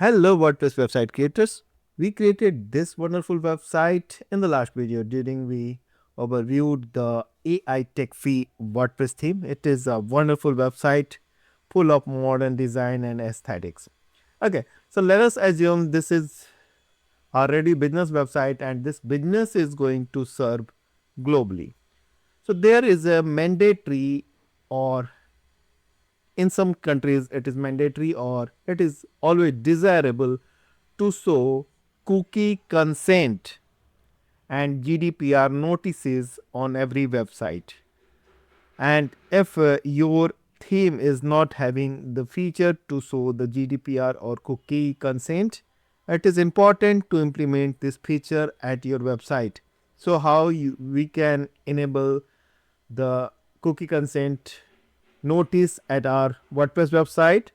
Hello WordPress website creators. We created this wonderful website in the last video during we overviewed the AI tech free WordPress theme. It is a wonderful website full of modern design and aesthetics. Okay, so let us assume this is already business website and this business is going to serve globally. So there is a mandatory, or in some countries it is mandatory, or it is always desirable to show cookie consent and GDPR notices on every website. And if your theme is not having the feature to show the GDPR or cookie consent, it is important to implement this feature at your website. So how we can enable the cookie consent notice at our WordPress website?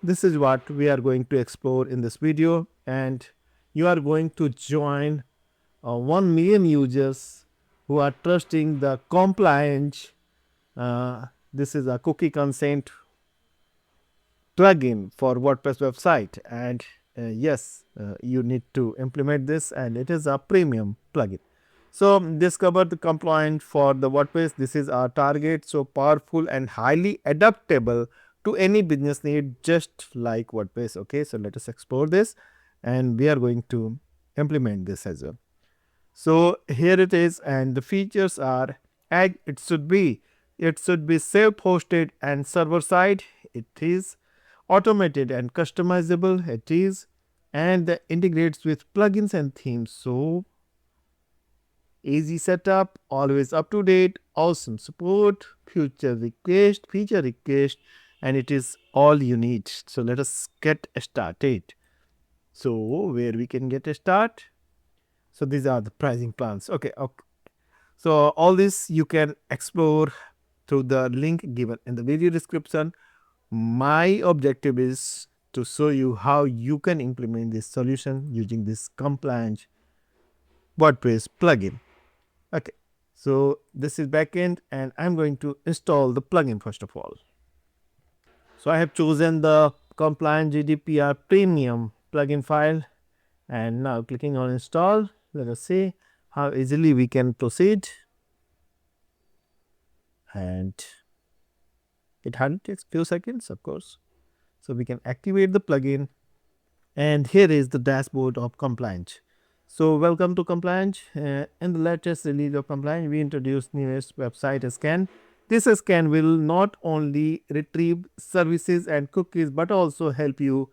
This is what we are going to explore in this video, and you are going to join 1 million users who are trusting the Complianz. This is a cookie consent plugin for WordPress website, and yes, you need to implement this, and it is a premium plugin. So discover the Complianz for the WordPress. This is our target, so powerful and highly adaptable to any business need, just like WordPress. Okay, so let us explore this, and we are going to implement this as well. So here it is, and the features are, as it should be. It should be self-hosted and server-side. It is automated and customizable. It is, and integrates with plugins and themes. So easy setup, always up to date, awesome support, feature request, and it is all you need. So let us get started. So where we can get a start? So these are the pricing plans. Okay. So all this you can explore through the link given in the video description. My objective is to show you how you can implement this solution using this Complianz WordPress plugin. Okay, so this is backend, and I'm going to install the plugin first of all. So I have chosen the Complianz GDPR Premium plugin file, and now clicking on install. Let us see how easily we can proceed. And it hardly takes few seconds, of course. So we can activate the plugin, and here is the dashboard of Complianz. So welcome to Complianz. In the latest release of Complianz, we introduced newest website scan. This scan will not only retrieve services and cookies, but also help you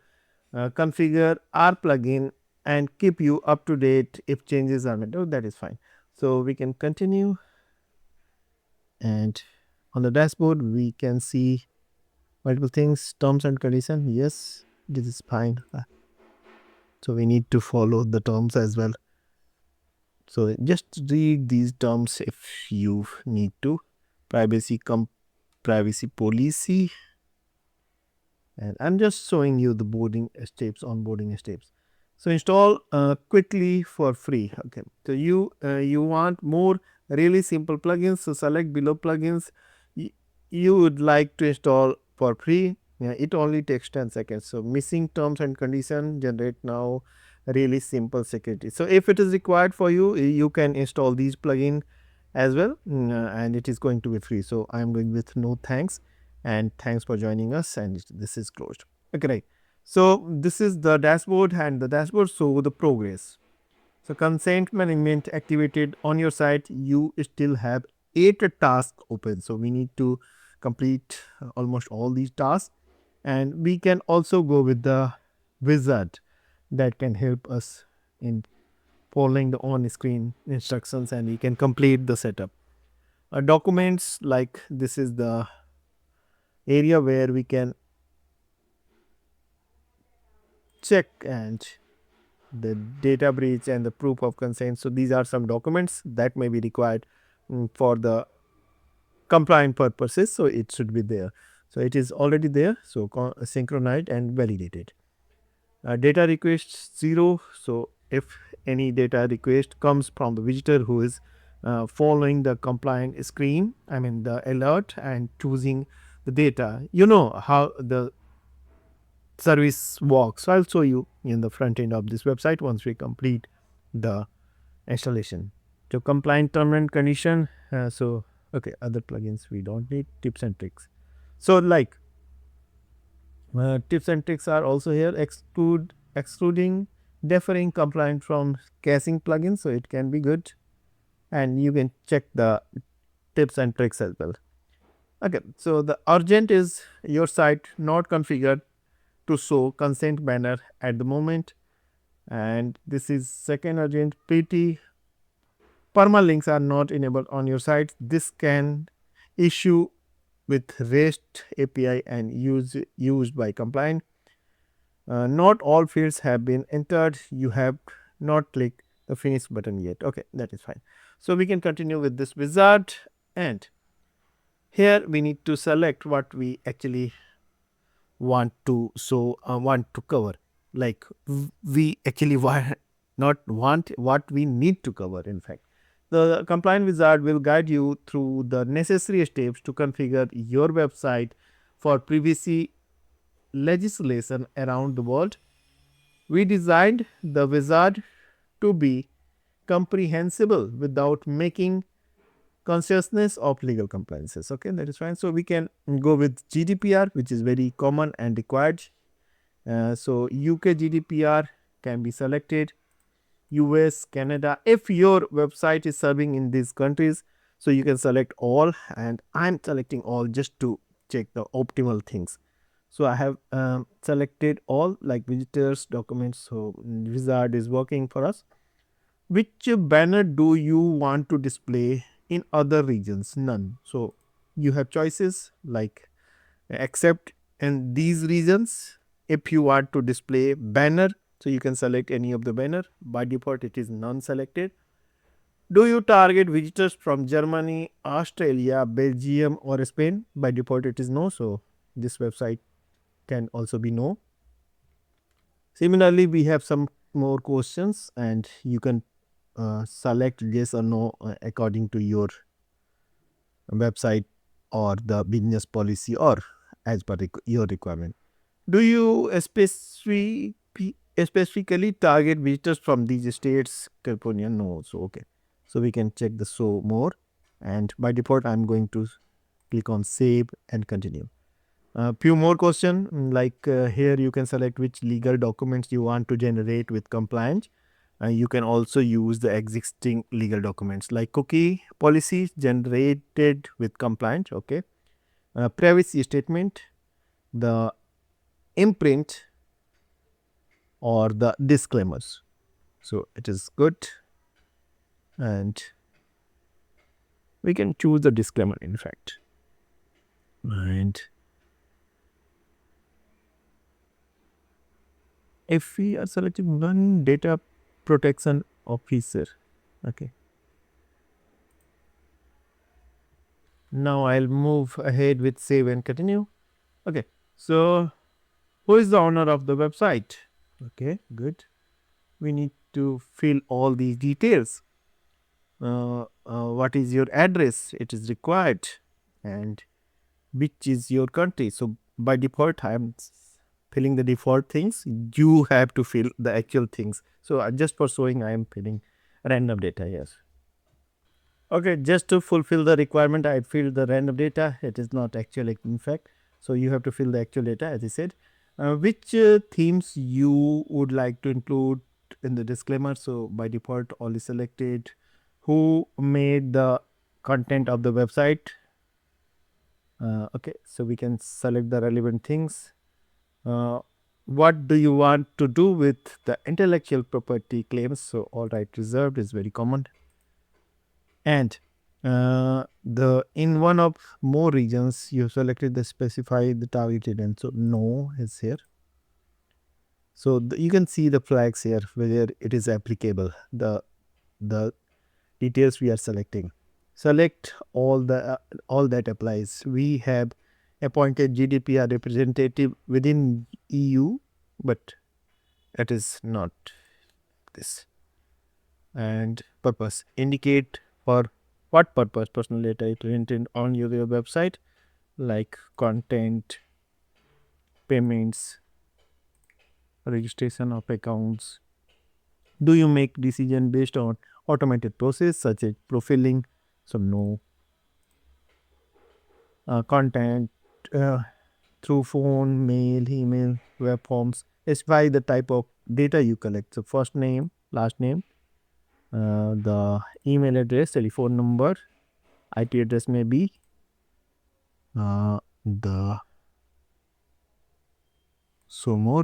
configure our plugin and keep you up to date if changes are made. Oh, that is fine. So we can continue, and on the dashboard we can see multiple things, terms and conditions. Yes, this is fine. So we need to follow the terms as well. So just read these terms if you need to. Privacy policy, and I'm just showing you the onboarding steps. So install quickly for free. Okay, so you want more really simple plugins, so select below plugins you would like to install for free. Yeah, it only takes 10 seconds. So missing terms and condition, generate now, really simple security. So if it is required for you, you can install these plugin as well, and it is going to be free. So I am going with no thanks, and thanks for joining us, and this is closed. Okay, right. So this is the dashboard, and the dashboard show the progress. So consent management activated on your site. You still have 8 tasks open, so we need to complete almost all these tasks, and we can also go with the wizard that can help us in following the on-screen instructions, and we can complete the setup. Documents, like this is the area where we can check and the data breach and the proof of consent. So these are some documents that may be required for the compliant purposes, so it should be there. So it is already there, so synchronized and validated. Data request 0. So if any data request comes from the visitor who is following the compliant screen, I mean the alert, and choosing the data, you know how the service walk. So I'll show you in the front end of this website once we complete the installation. So compliant term and condition. Okay, other plugins we don't need. Tips and tricks. So like tips and tricks are also here. Excluding deferring compliant from caching plugins. So it can be good, and you can check the tips and tricks as well. Okay, so the urgent is your site not configured to show consent banner at the moment, and this is second urgent. PT permalinks are not enabled on your site. This can issue with REST API and used by compliant. Not all fields have been entered. You have not clicked the finish button yet. Okay, that is fine. So we can continue with this wizard, and here we need to select what we actually want to cover. Like we actually not want what we need to cover. In fact, the compliant wizard will guide you through the necessary steps to configure your website for privacy legislation around the world. We designed the wizard to be comprehensible without making consciousness of legal compliances. Okay, that is fine. So we can go with GDPR, which is very common and required. So UK GDPR can be selected. US, Canada. If your website is serving in these countries, so you can select all, and I'm selecting all just to check the optimal things. So I have selected all, like visitors, documents. So wizard is working for us. Which banner do you want to display in other regions? None. So you have choices like accept in these regions. If you want to display banner, so you can select any of the banner. By default it is none selected. Do you target visitors from Germany, Australia, Belgium or Spain? By default it is no. So this website can also be no. Similarly, we have some more questions, and you can select yes or no according to your website or the business policy or as per your requirement. Do you specifically target visitors from these states? California, no. So okay, so we can check the show more, and by default I'm going to click on save and continue. Few more question, like here you can select which legal documents you want to generate with compliance. You can also use the existing legal documents like cookie policies generated with compliance. Okay, privacy statement, the imprint or the disclaimers. So it is good, and we can choose the disclaimer in fact. And if we are selecting one data protection officer, okay. Now I'll move ahead with save and continue. Okay, so who is the owner of the website? Okay, good. We need to fill all these details. What is your address? It is required, and which is your country. So by default, I am filling the default things. You have to fill the actual things. So just for showing, I am filling random data. Yes. Okay, just to fulfill the requirement, I filled the random data. It is not actual, in fact. So you have to fill the actual data, as I said. Which themes you would like to include in the disclaimer? So by default, all is selected. Who made the content of the website? Okay, so we can select the relevant things. What do you want to do with the intellectual property claims? So all right reserved is very common. And the in one of more regions you selected the specify the targeted, and so no is here. So you can see the flags here whether it is applicable, the details we are selecting. Select all that applies. We have appointed GDPR representative within EU, but it is not this. And purpose, indicate for what purpose personal data is printed on your website, like content, payments, registration of accounts. Do you make decision based on automated process such as profiling? So no. Contact uh, through phone, mail, email, web forms. Specify the type of data you collect. So first name, last name, the email address, telephone number, IP address may be the so more.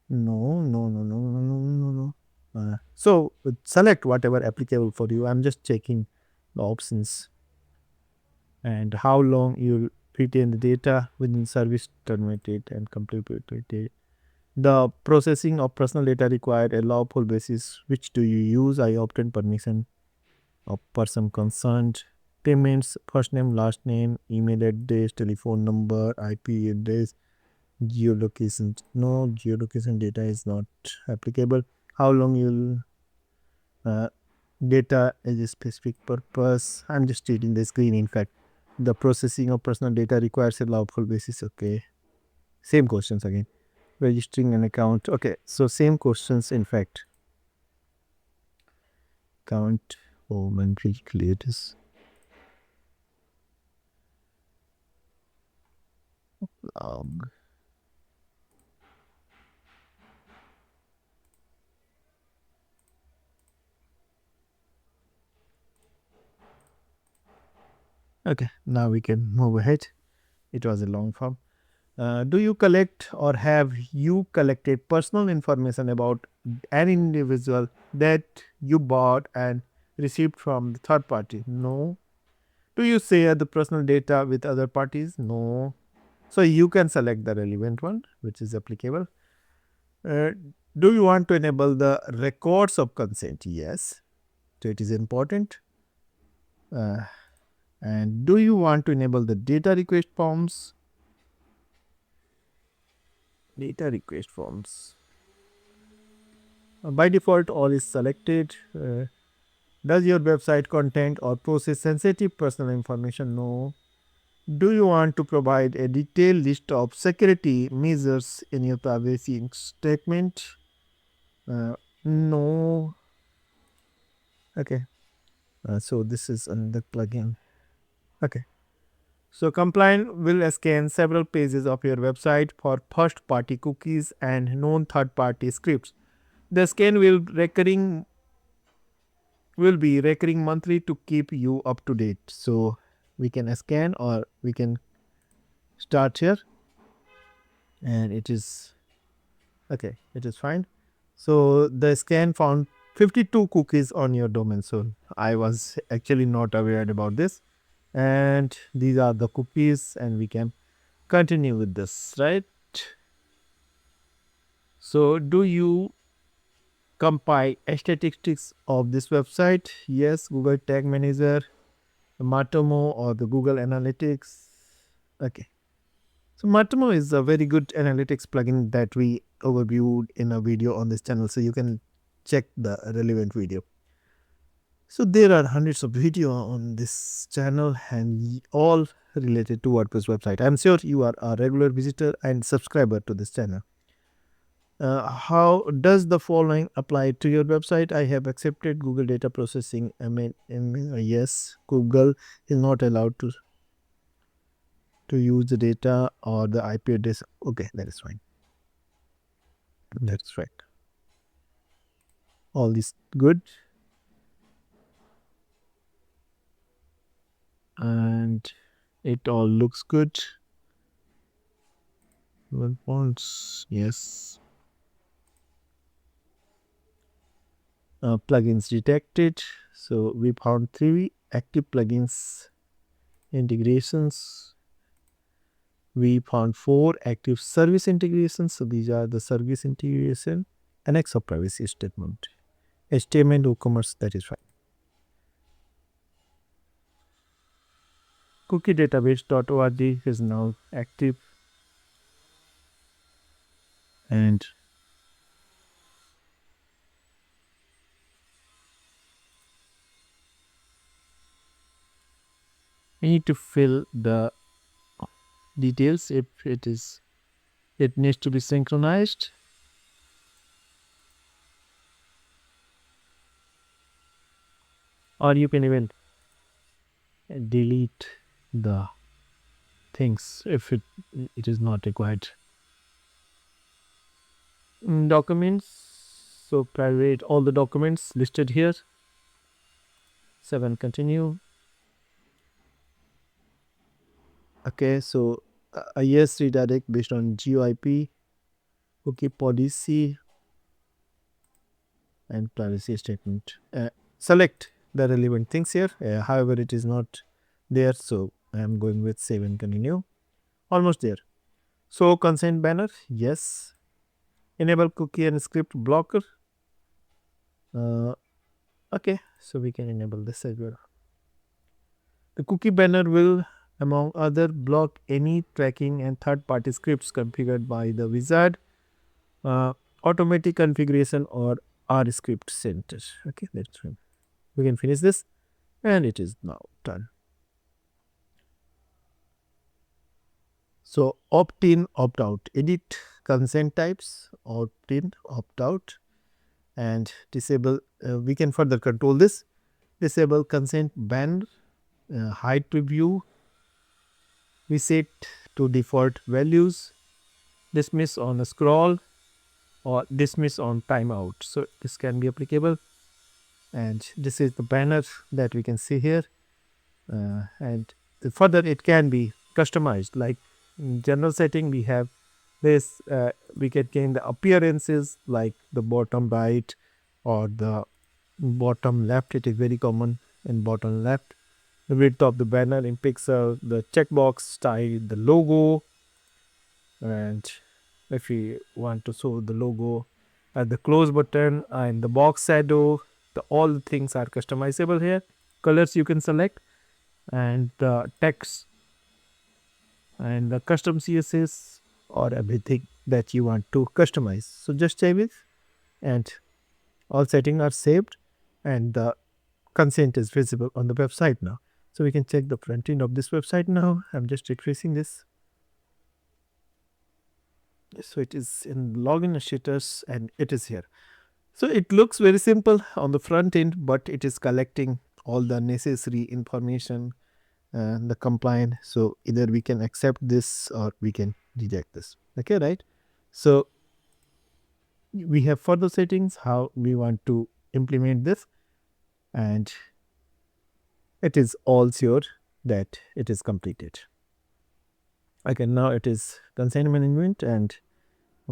No. So select whatever applicable for you. I'm just checking the options and how long you'll retain the data within service terminated and completed. The processing of personal data required a lawful basis. Which do you use? I obtain permission of person concerned. Payments, first name, last name, email address, telephone number, IP address, geolocation. No, geolocation data is not applicable. How long you'll data is a specific purpose. I'm just reading the screen. In fact, the processing of personal data requires a lawful basis. Okay, same questions again. Registering an account. Okay, so same questions. In fact, account. Oh, man, clear this. Um, okay, now we can move ahead. It was a long form. Do you collect or have you collected personal information about an individual that you bought and received from the third party? No. Do you share the personal data with other parties? No. So you can select the relevant one, which is applicable. Uh, do you want to enable the records of consent? Yes. So it is important. Uh, and do you want to enable the data request forms? Data request forms. By default, all is selected. Does your website contain or process sensitive personal information? No. Do you want to provide a detailed list of security measures in your privacy statement? No. Okay. So this is another plugin. Okay. So Compliant will scan several pages of your website for first party cookies and known third party scripts. The scan will be recurring monthly to keep you up to date. So we can scan or we can start here and it is okay, it is fine. So the scan found 52 cookies on your domain. So I was actually not aware about this. And these are the cookies and we can continue with this, right? So do you compile statistics of this website? Yes, Google Tag Manager, Matomo or the Google Analytics. Okay. So Matomo is a very good analytics plugin that we overviewed in a video on this channel. So you can check the relevant video. So there are hundreds of video on this channel and all related to WordPress website. I'm sure you are a regular visitor and subscriber to this channel. How does the following apply to your website? I have accepted Google data processing. Yes, Google is not allowed to use the data or the IP address. Okay, that is fine. That's right. All is good. And it all looks good. Well, fonts, yes. Plugins detected. So we found 3 active plugins integrations. We found 4 active service integrations. So these are the service integration. Annex of privacy statement. HTML WooCommerce, that is fine. Cookiedatabase.org is now active. And we need to fill the details if it is it needs to be synchronized. Or you can even delete the things if it is not required. Documents, so private all the documents listed here. 7, continue. Okay, so a yes redirect based on Geo IP cookie policy and privacy statement. Select the relevant things here. However, it is not there, so I am going with save and continue. Almost there. So consent banner, yes. Enable cookie and script blocker. Okay, so we can enable this as well. The cookie banner will, among other, block any tracking and third-party scripts configured by the wizard, automatic configuration or R script center. Okay, that's right. We can finish this, and it is now done. So opt-in, opt-out, edit consent types, opt-in, opt-out, and disable. We can further control this. Disable consent ban, hide preview, reset to default values, dismiss on a scroll, or dismiss on timeout. So this can be applicable, and this is the banner that we can see here, and further it can be customized. Like in general setting, we have this. We can change the appearances like the bottom right or the bottom left. It is very common in bottom left. The width of the banner in pixel, the checkbox style, the logo, and if we want to show the logo at the close button and the box shadow, all the things are customizable here. Colors you can select, and the text and the custom CSS or everything that you want to customize. So just save it, and all settings are saved, and the consent is visible on the website now. So we can check the front end of this website now. I'm just refreshing this. So it is in login status, and it is here. So it looks very simple on the front end, but it is collecting all the necessary information and the compliant. So either we can accept this or we can reject this. Okay, right? So we have further settings how we want to implement this, and it is all sure that it is completed. Okay, now it is consent management and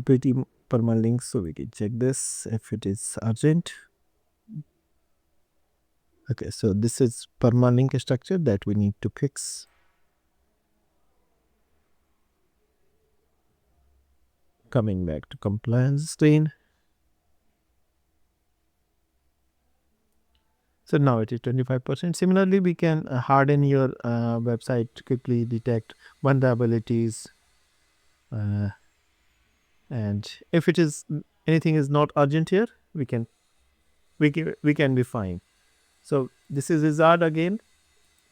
pretty permalink, so we can check this if it is urgent. Okay, so this is permalink structure that we need to fix. Coming back to compliance screen. So now it is 25%. Similarly, we can harden your website to quickly detect vulnerabilities, and if it is anything is not urgent here, we can be fine. So this is wizard again.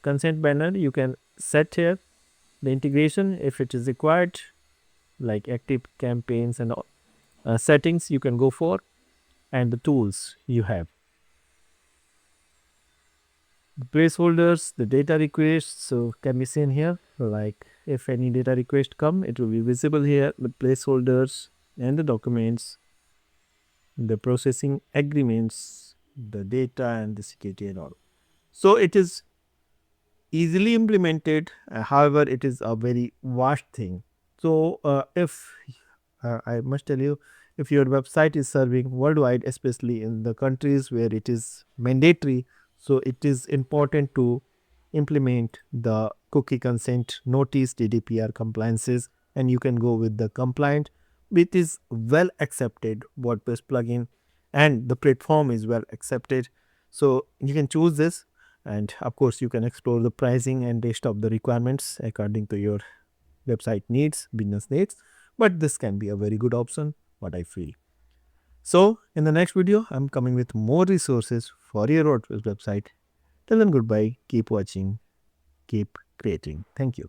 Consent banner you can set here the integration if it is required, like active campaigns and all. Settings you can go for, and the tools you have. The placeholders, the data requests, so can be seen here. Like if any data request come, it will be visible here. The placeholders and the documents, the processing agreements, the data and the security and all. So it is easily implemented. However, it is a very vast thing. So if I must tell you, if your website is serving worldwide, especially in the countries where it is mandatory, so it is important to implement the cookie consent notice GDPR compliances, and you can go with the compliant, which is well accepted WordPress plugin, and the platform is well accepted. So you can choose this, and of course you can explore the pricing and rest of the requirements according to your website needs, business needs, but this can be a very good option, what I feel. So in the next video, I'm coming with more resources for your WordPress website. Till then, goodbye. Keep watching. Keep creating. Thank you.